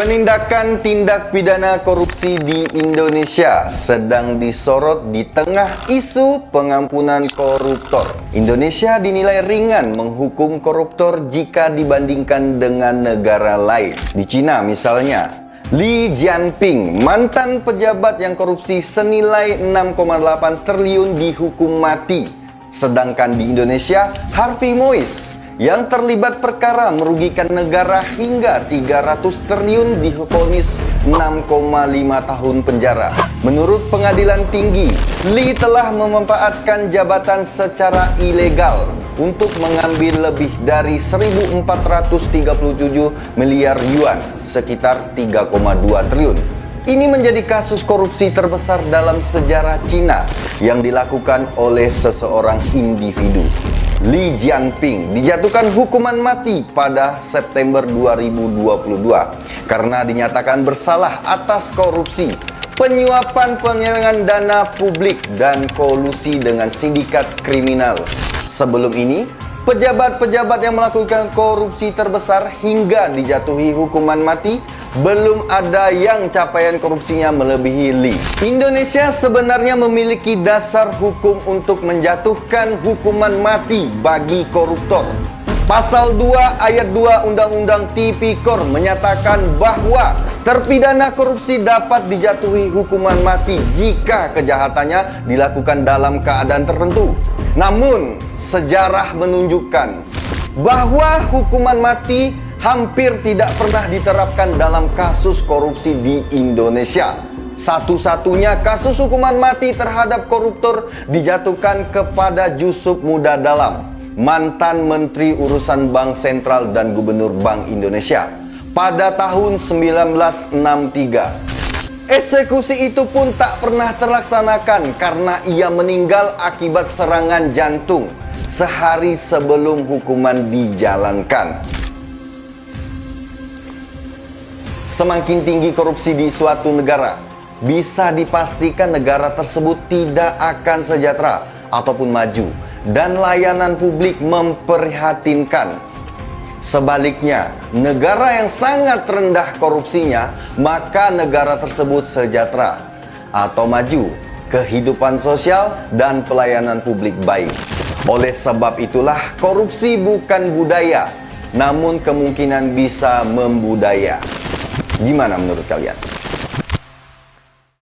Penindakan tindak pidana korupsi di Indonesia sedang disorot di tengah isu pengampunan koruptor. Indonesia dinilai ringan menghukum koruptor jika dibandingkan dengan negara lain. Di Cina misalnya, Li Jianping, mantan pejabat yang korupsi senilai 6,8 triliun dihukum mati. Sedangkan di Indonesia, Harvey Mois yang terlibat perkara merugikan negara hingga 300 triliun divonis 6,5 tahun penjara. Menurut pengadilan tinggi, Li telah memanfaatkan jabatan secara ilegal untuk mengambil lebih dari 1.437 miliar yuan, sekitar 3,2 triliun. Ini menjadi kasus korupsi terbesar dalam sejarah Cina yang dilakukan oleh seseorang individu. Li Jianping dijatuhkan hukuman mati pada September 2022 karena dinyatakan bersalah atas korupsi, penyuapan penyelewengan dana publik, dan kolusi dengan sindikat kriminal. Sebelum ini, pejabat-pejabat yang melakukan korupsi terbesar hingga dijatuhi hukuman mati, belum ada yang capaian korupsinya melebihi Li. Indonesia sebenarnya memiliki dasar hukum untuk menjatuhkan hukuman mati bagi koruptor. Pasal 2 ayat 2 Undang-Undang Tipikor menyatakan bahwa terpidana korupsi dapat dijatuhi hukuman mati jika kejahatannya dilakukan dalam keadaan tertentu. Namun, sejarah menunjukkan bahwa hukuman mati hampir tidak pernah diterapkan dalam kasus korupsi di Indonesia. Satu-satunya kasus hukuman mati terhadap koruptor dijatuhkan kepada Jusuf Muda Dalam, mantan Menteri Urusan Bank Sentral dan Gubernur Bank Indonesia, pada tahun 1963. Eksekusi itu pun tak pernah terlaksanakan karena ia meninggal akibat serangan jantung sehari sebelum hukuman dijalankan. Semakin tinggi korupsi di suatu negara, bisa dipastikan negara tersebut tidak akan sejahtera ataupun maju, dan layanan publik memprihatinkan. Sebaliknya, negara yang sangat rendah korupsinya, maka negara tersebut sejahtera atau maju, kehidupan sosial dan pelayanan publik baik. Oleh sebab itulah, korupsi bukan budaya, namun kemungkinan bisa membudaya. Gimana menurut kalian?